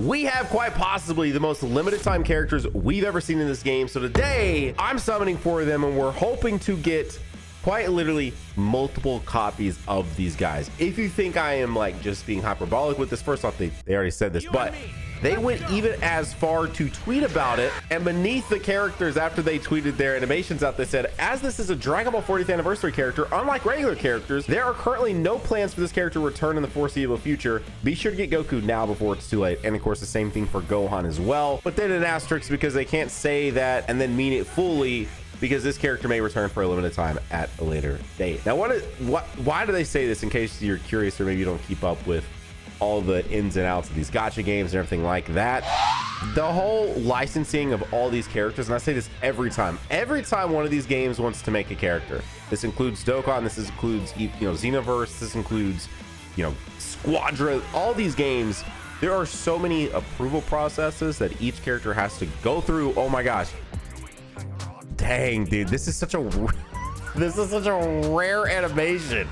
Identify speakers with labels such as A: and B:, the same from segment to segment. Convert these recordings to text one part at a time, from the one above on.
A: We have quite possibly the most limited time characters we've ever seen in this game. So today I'm summoning for them and we're hoping to get quite literally multiple copies of these guys. If you think I am like just being hyperbolic with this, first off, they already said this, but they went even as far to tweet about it, and beneath the characters after they tweeted their animations out, they said, as this is a Dragon Ball 40th anniversary character, unlike regular characters, there are currently no plans for this character to return in the foreseeable future. Be sure to get Goku now before it's too late. And of course the same thing for Gohan as well, but then an asterisk because they can't say that and then mean it fully, because this character may return for a limited time at a later date. Now why do they say this, in case you're curious or maybe you don't keep up with all the ins and outs of these gacha games and everything like that? The whole licensing of all these characters, and I say this every time one of these games wants to make a character. This includes Dokkan, this includes, you know, Xenoverse, this includes, you know, Squadra, all these games. There are so many approval processes that each character has to go through. Oh my gosh, dang dude, this is such a rare animation.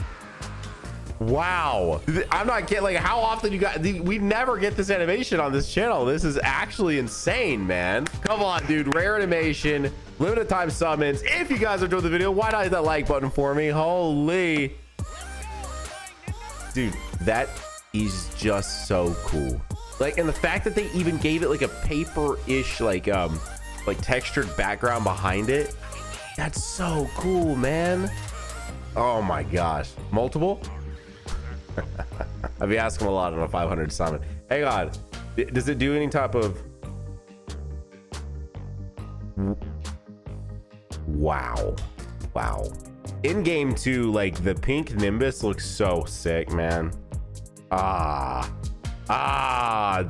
A: Wow, I'm not kidding. Like, how often you got, we never get this animation on this channel. This is actually insane, man. Come on, dude. Rare animation, limited time summons. If you guys enjoyed the video, why not hit that like button for me? Holy dude, that is just so cool. Like, and the fact that they even gave it like a paper-ish like textured background behind it, that's so cool, man. Oh my gosh. Multiple. I'll be asking a lot on a 500 summon. Hang on, does it do any type of, wow, in game too, like the pink Nimbus looks so sick, man.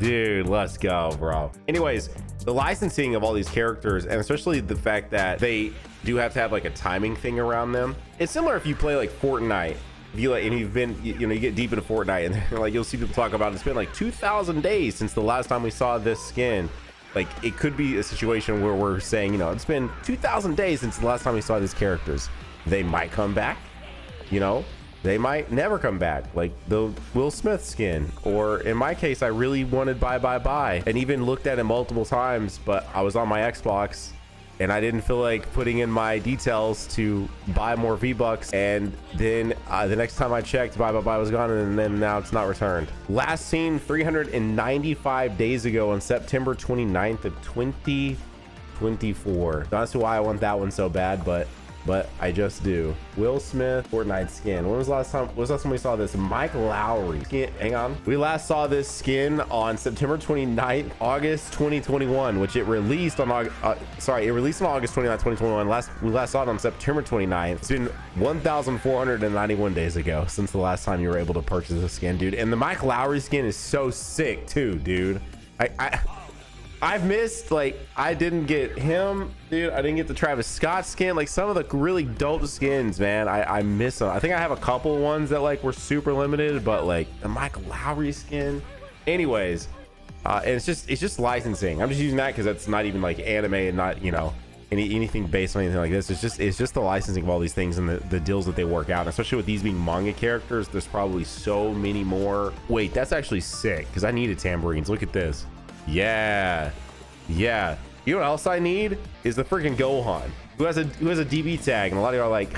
A: Dude, let's go, bro. Anyways, the licensing of all these characters, and especially the fact that they do have to have like a timing thing around them. It's similar if you play like Fortnite. If you like, and you've been, you know, you get deep into Fortnite and like you'll see people talk about it's been like 2,000 days since the last time we saw this skin. Like, it could be a situation where we're saying, you know, it's been 2,000 days since the last time we saw these characters. They might come back, you know, they might never come back, like the Will Smith skin. Or in my case, I really wanted bye and even looked at it multiple times, but I was on my Xbox and I didn't feel like putting in my details to buy more V-Bucks. And then the next time I checked, bye was gone, and then now it's not returned. Last seen 395 days ago on September 29th of 2024. That's why I want that one so bad, but I just do. Will Smith Fortnite skin. When was the last time we saw this? Mike Lowry skin. Hang on. We last saw this skin on September 29th, August 2021, which it released on August 29th, 2021. We last saw it on September 29th. It's been 1,491 days ago since the last time you were able to purchase this skin, dude. And the Mike Lowry skin is so sick too, dude. I've missed, like, I didn't get him, dude. I didn't get the Travis Scott skin. Like, some of the really dope skins, man, I miss them. I think I have a couple ones that like were super limited, but like the Michael Lowry skin. Anyways, and it's just licensing. I'm just using that because that's not even like anime and not, you know, anything based on anything like this. It's just the licensing of all these things and the deals that they work out. And especially with these being manga characters, there's probably so many more. Wait, that's actually sick because I needed tambourines. Look at this. Yeah. You know what else I need is the freaking Gohan who has a DB tag, and a lot of you are like,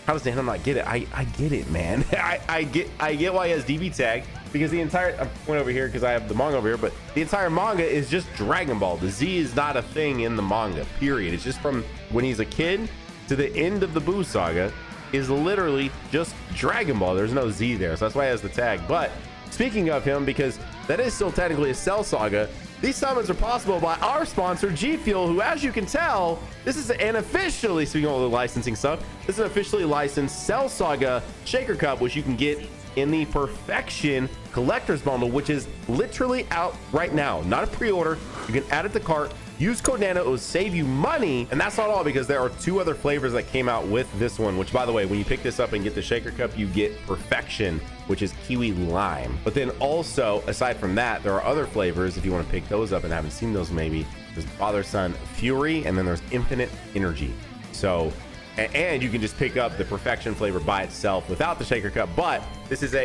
A: how does Dan not get it? I get it, man. I get why he has DB tag, because the entire, I went over here because I have the manga over here, but the entire manga is just Dragon Ball. The Z is not a thing in the manga, period. It's just from when he's a kid to the end of the Buu saga is literally just Dragon Ball. There's no Z there, so that's why he has the tag. But speaking of him, because that is still technically a Cell Saga, these summons are possible by our sponsor, G Fuel, who, as you can tell, this is an officially, speaking of the licensing stuff, this is an officially licensed Cell Saga Shaker Cup, which you can get in the Perfection Collector's Bundle, which is literally out right now. Not a pre-order. You can add it to cart. Use code NANO. It will save you money. And that's not all, because there are 2 other flavors that came out with this one, which, by the way, when you pick this up and get the Shaker Cup, you get Perfection, which is kiwi lime. But then also, aside from that, there are other flavors if you want to pick those up and haven't seen those. Maybe there's Father Son Fury, and then there's Infinite Energy. So, and you can just pick up the Perfection flavor by itself without the Shaker Cup. But this is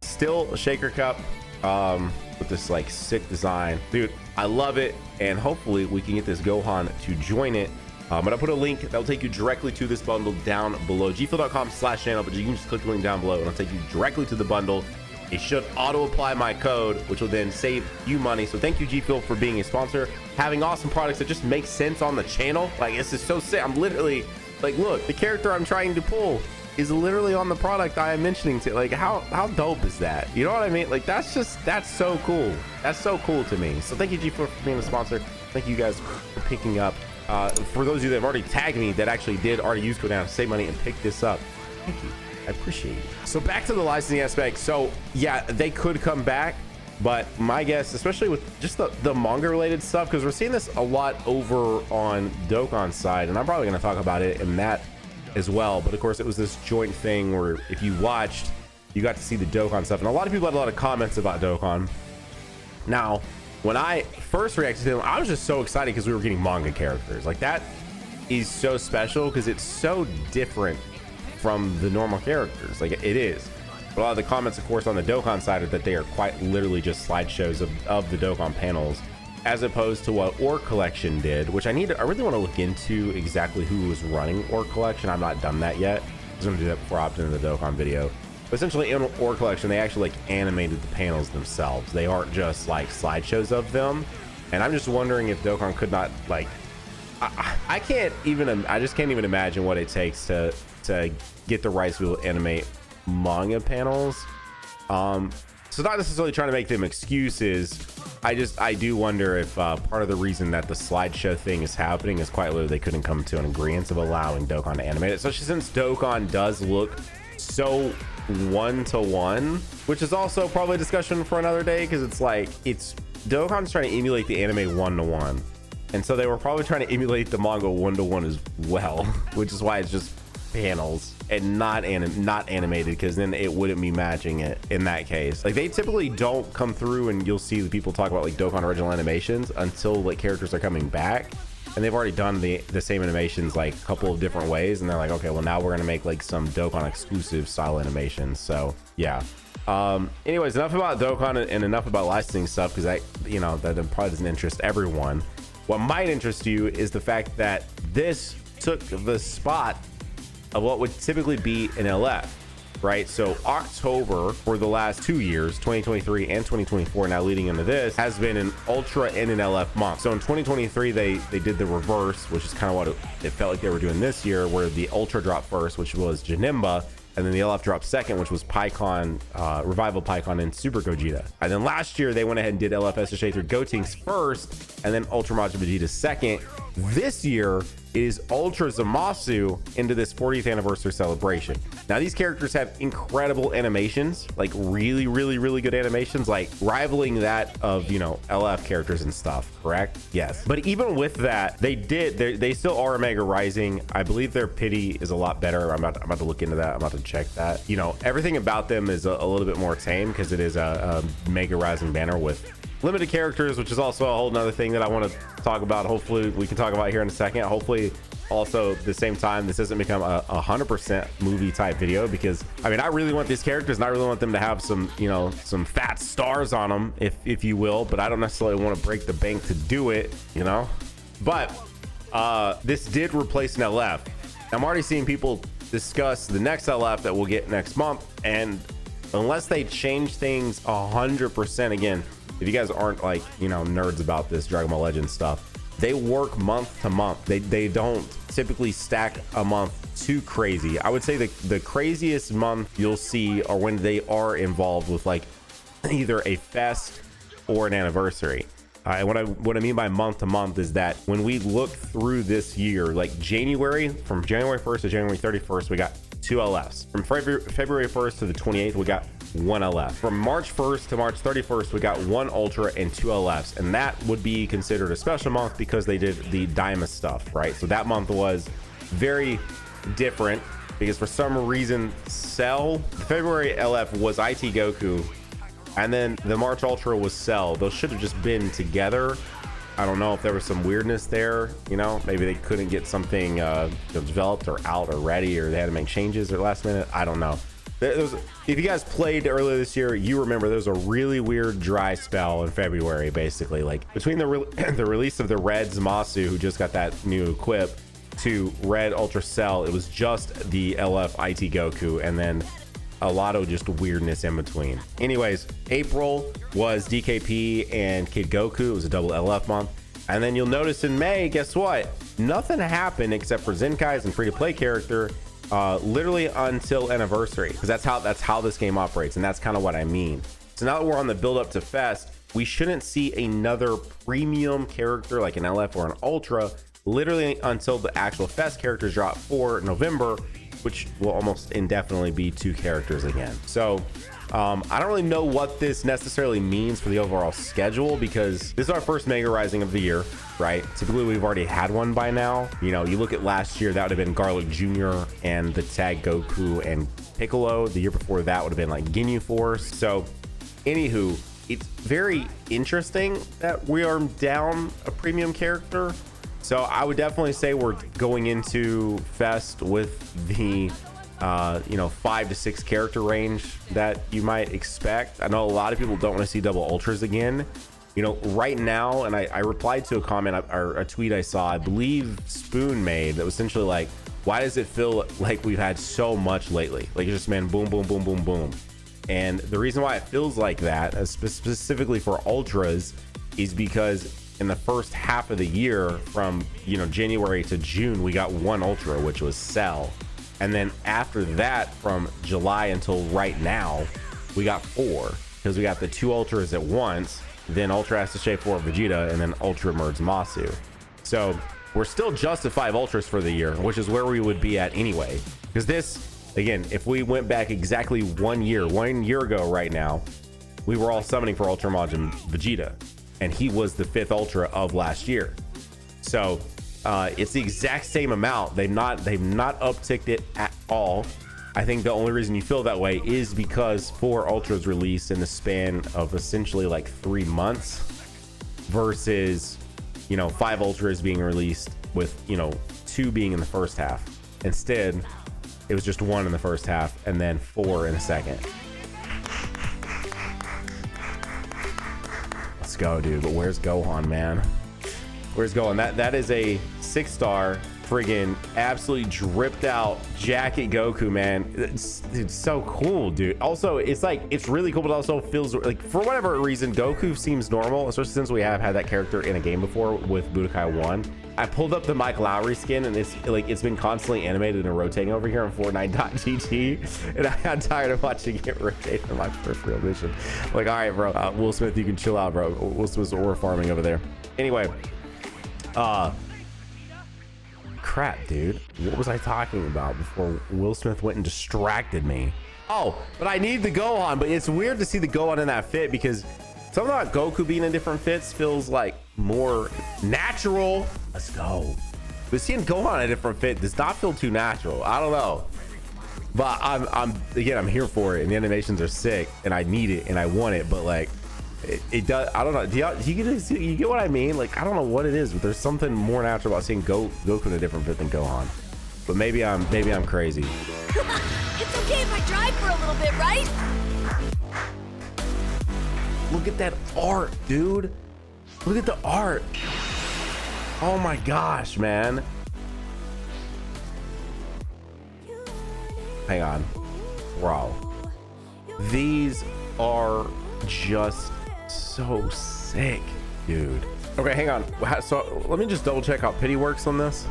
A: still a Shaker Cup. with this like sick design. Dude, I love it. And hopefully we can get this Gohan to join it. I'm gonna put a link that will take you directly to this bundle down below, gfuel.com/channel, but you can just click the link down below and it'll take you directly to the bundle. It should auto apply my code, which will then save you money. So thank you, G Fuel, for being a sponsor, having awesome products that just make sense on the channel. Like, this is so sick. I'm literally like, look, the character I'm trying to pull is literally on the product I am mentioning to. Like, how dope is that? You know what I mean? Like, that's so cool. That's so cool to me. So thank you, G Fuel, for being a sponsor. Thank you guys for picking up. For those of you that have already tagged me that actually did already use code down to save money and pick this up, thank you. I appreciate it. So back to the licensing aspect. So yeah, they could come back, but my guess, especially with just the manga related stuff, because we're seeing this a lot over on Dokkan's side, and I'm probably going to talk about it in that as well. But of course, it was this joint thing where if you watched, you got to see the Dokkan stuff, and a lot of people had a lot of comments about Dokkan. Now, when I first reacted to them, I was just so excited because we were getting manga characters. Like, that is so special because it's so different from the normal characters. Like, it is. But a lot of the comments, of course, on the Dokkan side are that they are quite literally just slideshows of the Dokkan panels, as opposed to what Ore Collection did, which I really want to look into exactly who was running Ore Collection. I've not done that yet. I was going to do that before I opted into the Dokkan video. But essentially, in Ore Collection, they actually like animated the panels themselves. They aren't just like slideshows of them. And I'm just wondering if Dokkan could not, like, I just can't even imagine what it takes to get the rights to animate manga panels. So not necessarily trying to make them excuses. I do wonder if part of the reason that the slideshow thing is happening is quite literally they couldn't come to an agreement of allowing Dokkan to animate it, especially since Dokkan does look so one-to-one, which is also probably a discussion for another day, because it's like, Dokkan's trying to emulate the anime one-to-one, and so they were probably trying to emulate the manga one-to-one as well, which is why it's just panels and not animated, because then it wouldn't be matching it in that case. Like, they typically don't come through and you'll see the people talk about like Dokkan original animations until like characters are coming back, and they've already done the same animations like a couple of different ways, and they're like, okay, well, now we're gonna make like some Dokkan exclusive style animations. So yeah, anyways, enough about Dokkan and enough about licensing stuff, because that probably doesn't interest everyone. What might interest you is the fact that this took the spot of what would typically be an LF, right? So October for the last 2 years, 2023 and 2024, now leading into this, has been an Ultra and an LF month. So in 2023, they did the reverse, which is kind of what it felt like they were doing this year, where the Ultra dropped first, which was Janemba, and then the LF dropped second, which was Pikkon, Revival Pikkon and Super Gogeta. And then last year, they went ahead and did LF SSJ through Gotenks first, and then Ultra Majin Vegeta second. This year is Ultra Zamasu into this 40th anniversary celebration. Now, these characters have incredible animations, like really, really, really good animations, like rivaling that of, LF characters and stuff, correct? Yes. But even with that, they still are Omega Rising. I believe their pity is a lot better. I'm about to look into that. I'm about to check that. Everything about them is a little bit more tame, because it is a Mega Rising banner with limited characters, which is also a whole nother thing that I want to talk about. Hopefully we can talk about here in a second. Hopefully also at the same time, this doesn't become a 100% movie type video, because I really want these characters and I really want them to have some fat stars on them, if you will, but I don't necessarily want to break the bank to do it, but this did replace an LF. I'm already seeing people discuss the next LF that we'll get next month, and unless they change things 100%, again, if you guys aren't like nerds about this Dragon Ball Legends stuff, they work month to month. They don't typically stack a month too crazy. I would say the craziest month you'll see are when they are involved with like either a fest or an anniversary. And what I mean by month to month is that when we look through this year, like from January 1st to January 31st, we got 2 LFs. From February 1st to the 28th, we got 1 LF. From March 1st to March 31st, we got 1 Ultra and 2 LFs, and that would be considered a special month because they did the Daima stuff, right? So that month was very different because for some reason the February LF was IT Goku, and then the March Ultra was Cell. Those should have just been together. I don't know if there was some weirdness there, maybe they couldn't get something developed or out or ready, or they had to make changes at last minute. I don't know. If you guys played earlier this year, you remember there was a really weird dry spell in February, basically. Like between the release of the Red Zamasu, who just got that new equip, to Red Ultra Cell, it was just the LF IT Goku, and then a lot of just weirdness in between. Anyways, April was DKP and Kid Goku. It was a double LF month. And then you'll notice in May, guess what? Nothing happened except for Zenkai's and free-to-play character, literally until anniversary, because that's how this game operates, and that's kind of what I mean. So now that we're on the build up to Fest, we shouldn't see another premium character like an LF or an Ultra literally until the actual Fest characters drop for November, which will almost indefinitely be 2 characters again. So I don't really know what this necessarily means for the overall schedule, because this is our first Mega Rising of the year, right? Typically we've already had one by now. You know, you look at last year, that would have been Garlic Jr. and the tag Goku and Piccolo. The year before that would have been like Ginyu Force. So anywho, it's very interesting that we are down a premium character. So I would definitely say we're going into Fest with the 5 to 6 character range that you might expect. I know a lot of people don't want to see double ultras again. You know, right now, and I replied to a comment or a tweet I saw, I believe Spoon made, that was essentially like, why does it feel like we've had so much lately? Like it's just been boom, boom, boom, boom, boom. And the reason why it feels like that, specifically for ultras, is because in the first half of the year, from January to June, we got 1 ultra, which was Cell. And then after that, from July until right now, we got 4, because we got the 2 ultras at once, then Ultra has to shape 4 Vegeta, and then Ultra merge Masu. So we're still just at 5 ultras for the year, which is where we would be at anyway. Because this, again, if we went back exactly 1 year ago right now, we were all summoning for Ultra Majin Vegeta, and he was the 5th ultra of last year. So it's the exact same amount. They've not upticked it at all. I think the only reason you feel that way is because 4 ultras released in the span of essentially like 3 months versus 5 ultras being released with 2 being in the first half. Instead, it was just 1 in the first half and then 4 in the second. Let's go, dude. But where's Gohan, man? Where's Gohan? That is a 6-star friggin' absolutely dripped out jacket Goku, man. It's so cool, dude. Also, it's like, it's really cool, but also feels like, for whatever reason, Goku seems normal, especially since we have had that character in a game before with Budokai 1. I pulled up the Mike Lowry skin, and it's been constantly animated and rotating over here on Fortnite.gg, and I got tired of watching it rotate in my first real mission. Like, all right, bro, Will Smith, you can chill out, bro. Will Smith's ore farming over there. Anyway, crap, dude, what was I talking about before Will Smith went and distracted me? Oh, but I need the Gohan. But it's weird to see the Gohan in that fit, because something about Goku being in different fits feels like more natural. Let's go. But seeing Gohan in a different fit does not feel too natural. I don't know, but I'm here for it, and the animations are sick, and I need it and I want it. But like, it does. I don't know. Do you get what I mean? Like, I don't know what it is, but there's something more natural about seeing Goku in a different fit than Gohan. But maybe I'm crazy.
B: It's okay if I drive for a little bit, right?
A: Look at that art, dude. Look at the art. Oh my gosh, man. Hang on, bro. These are just so sick, dude. Okay, hang on. So let me just double check how pity works on this.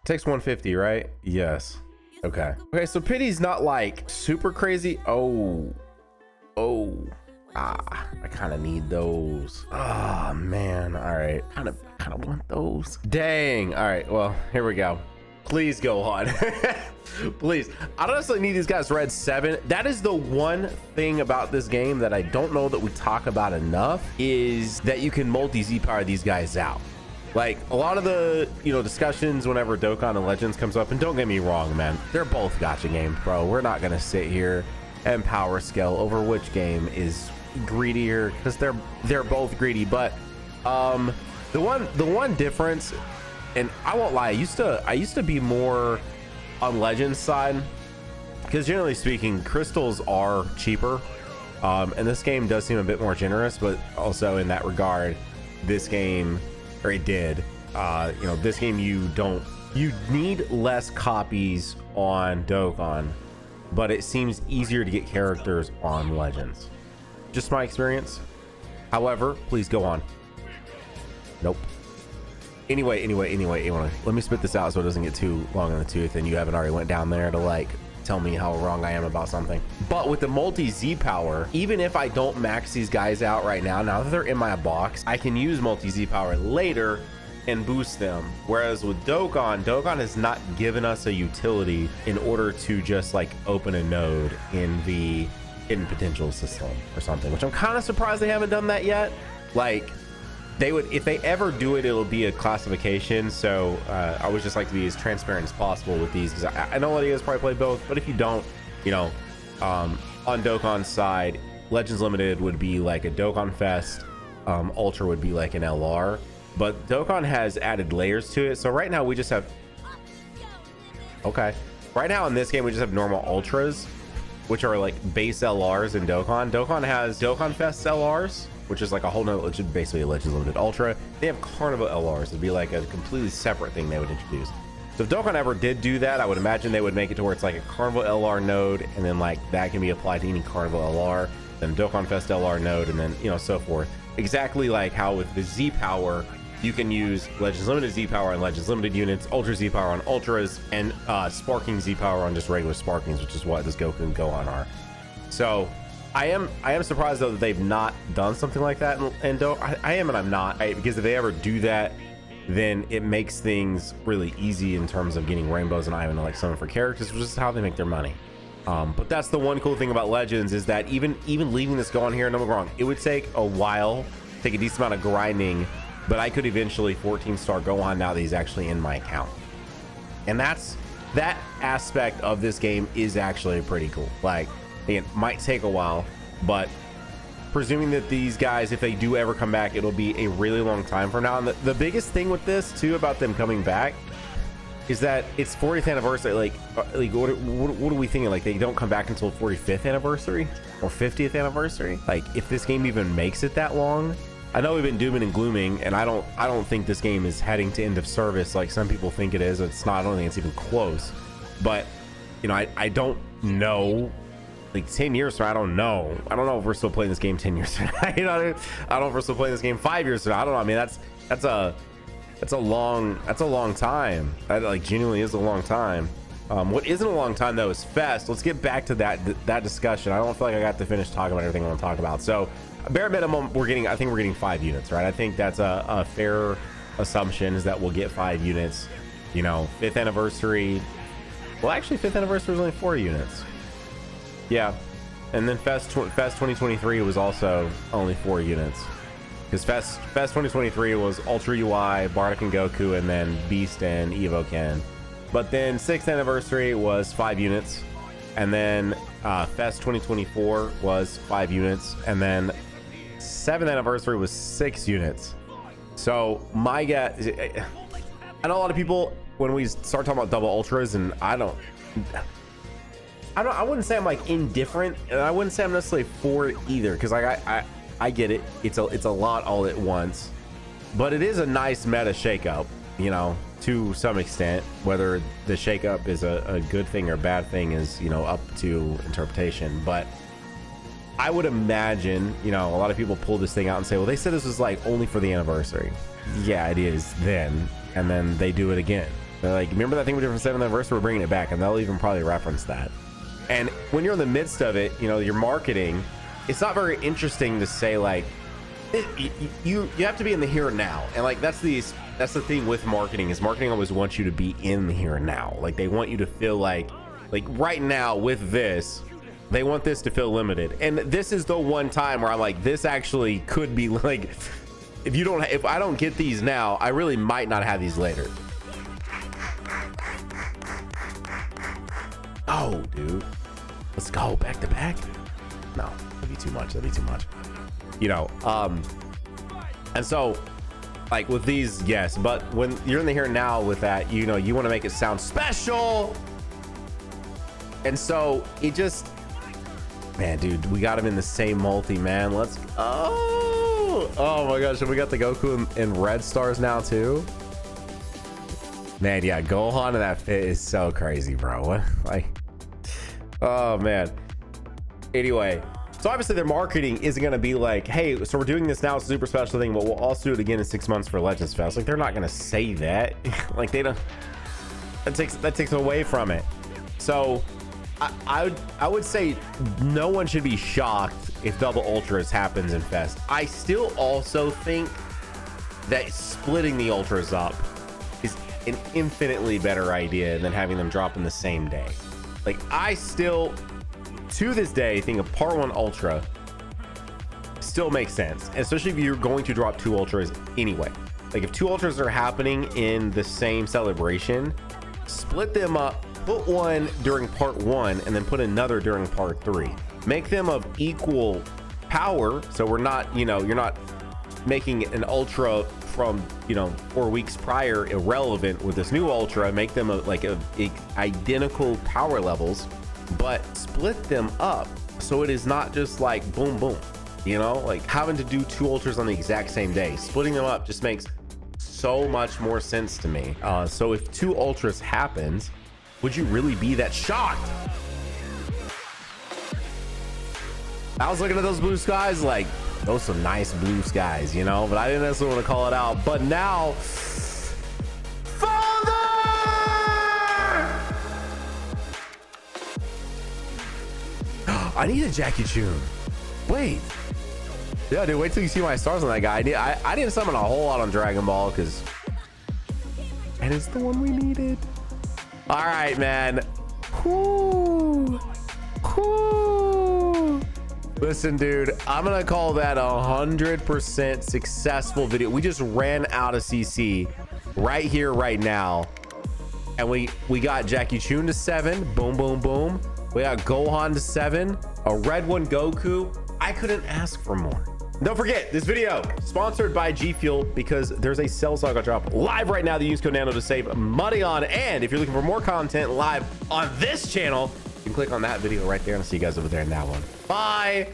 A: Takes 150, right? Yes. Okay, so pity's not like super crazy. I kind of need those. Oh man. All right, kind of want those. Dang. All right, well, here we go. Please go on. Please. I don't necessarily need these guys red 7. That is the one thing about this game that I don't know that we talk about enough, is that you can multi-Z power these guys out. Like a lot of the discussions whenever Dokkan and Legends comes up, and don't get me wrong, man, they're both gacha games, bro. We're not gonna sit here and power scale over which game is greedier, because they're both greedy. But the one difference, and I won't lie, I used to be more on Legends side, because generally speaking, crystals are cheaper. And this game does seem a bit more generous, but also in that regard, this game, or it did, you know, this game you need less copies on Dokkan, but it seems easier to get characters on Legends. Just my experience. However, please go on. Nope. Anyway, let me spit this out so it doesn't get too long in the tooth and you haven't already went down there to like tell me how wrong I am about something. But with the multi Z power, even if I don't max these guys out right now that they're in my box, I can use multi Z power later and boost them. Whereas with Dokkan has not given us a utility in order to just like open a node in the hidden potential system or something, which I'm kind of surprised they haven't done that yet. Like, they would, if they ever do it, it'll be a classification. So I would just like to be as transparent as possible with these, because I know a lot of you guys probably play both, but if you don't, you know, on Dokkan's side, Legends Limited would be like a Dokkan Fest, Ultra would be like an LR, but Dokkan has added layers to it. So right now we just have, okay, right now in this game we just have normal Ultras, which are like base LRs in Dokkan. Dokkan has Dokkan Fest LRs, which is like a whole nother, basically a Legends Limited Ultra. They have Carnival LRs. It'd be like a completely separate thing they would introduce. So if Dokkan ever did do that, I would imagine they would make it to where it's like a Carnival LR node, and then like that can be applied to any Carnival LR, then Dokkan Fest LR node, and then, you know, so forth. Exactly like how with the Z power, you can use Legends Limited Z power on Legends Limited units, Ultra Z power on Ultras, and Sparking Z power on just regular Sparkings, which is what this Goku and Gohan are. So I am surprised though that they've not done something like that, and I am and I'm not, because if they ever do that, then it makes things really easy in terms of getting rainbows and Ivan to like summon for characters, which is how they make their money. But that's the one cool thing about Legends, is that even leaving this going here, no get me wrong, it would take a while, take a decent amount of grinding, but I could eventually 14-star Gohan now that he's actually in my account. And that aspect of this game is actually pretty cool. Like, it might take a while, but presuming that these guys, if they do ever come back, it'll be a really long time from now. And the biggest thing with this too about them coming back is that it's 40th anniversary. Like what are we thinking? Like, they don't come back until 45th anniversary or 50th anniversary? Like, if this game even makes it that long? I know we've been dooming and glooming, and I don't think this game is heading to end of service like some people think it is. It's not. I don't think it's even close. But, you know, I don't know. Like 10 years from now, I don't know if we're still playing this game 10 years from now. You know, I don't know if we're still playing this game 5 years from now. I don't know. I mean, that's a long time. That like genuinely is a long time. What isn't a long time though is Fest. Let's get back to that discussion. I don't feel like I got to finish talking about everything I want to talk about. So bare minimum, I think we're getting 5 units, right? I think that's a fair assumption, is that we'll get 5 units. You know, 5th anniversary. Well, actually 5th anniversary was only 4 units. Yeah, and then Fest 2023 was also only 4 units, because Fest 2023 was Ultra UI, Bardock and Goku, and then Beast and Evo Ken. But then 6th anniversary was 5 units, and then Fest 2024 was 5 units, and then 7th anniversary was 6 units. So my guess, I know a lot of people, when we start talking about double ultras, and I wouldn't say I'm like indifferent, and I wouldn't say I'm necessarily for it either, because I get it. It's a lot all at once, but it is a nice meta shakeup, you know, to some extent. Whether the shakeup is a good thing or a bad thing is, you know, up to interpretation. But I would imagine, you know, a lot of people pull this thing out and say, well, they said this was like only for the anniversary. Yeah, it is then, and then they do it again. They're like, remember that thing we did for 7th anniversary? We're bringing it back, and they'll even probably reference that. And when you're in the midst of it, you know, your marketing, it's not very interesting to say like, you have to be in the here and now. And like, that's the thing with marketing, is marketing always wants you to be in the here and now. Like, they want you to feel like right now with this, they want this to feel limited. And this is the one time where I'm like, this actually could be like, if I don't get these now, I really might not have these later. Oh, dude, let's go back to back. No, that'd be too much. You know, and so like with these, yes, but when you're in the here and now with that, you know, you want to make it sound special. And so it just, man, dude, we got him in the same multi, man. Let's go. Oh my gosh, and we got the Goku in red stars now too. Man, yeah, Gohan in that fit is so crazy, bro. What, like, oh man. Anyway, so obviously their marketing isn't going to be like, hey, so we're doing this now, it's a super special thing, but we'll also do it again in 6 months for Legends Fest. Like, they're not going to say that. Like, they don't, that takes away from it. So I would say no one should be shocked if double ultras happens in Fest. I still also think that splitting the ultras up is an infinitely better idea than having them drop in the same day. Like, I still, to this day, think a part 1 ultra still makes sense, especially if you're going to drop 2 ultras anyway. Like, if 2 ultras are happening in the same celebration, split them up, put one during part 1 and then put another during part 3. Make them of equal power, so we're not, you know, you're not making an ultra from, you know, 4 weeks prior irrelevant with this new ultra. Make them like identical power levels, but split them up so it is not just like boom boom, you know, like having to do 2 ultras on the exact same day. Splitting them up just makes so much more sense to me. So if 2 ultras happens, would you really be that shocked? I was looking at those blue skies like, those are some nice blue skies, you know, but I didn't necessarily want to call it out. But now, Father! I need a Jackie Chun. Wait. Yeah, dude, wait till you see my stars on that guy. I didn't summon a whole lot on Dragon Ball because, and it's the one we needed. All right, man. Whoo. Whoo. Listen, dude, I'm gonna call that 100% successful video. We just ran out of CC right here, right now, and we got Jackie Chun to 7. Boom, boom, boom. We got Gohan to 7. A red one, Goku. I couldn't ask for more. Don't forget, this video sponsored by G Fuel, because there's a Cell Saga drop live right now that you use code Nano to save money on. And if you're looking for more content live on this channel, you can click on that video right there, and I'll see you guys over there in that one. Bye.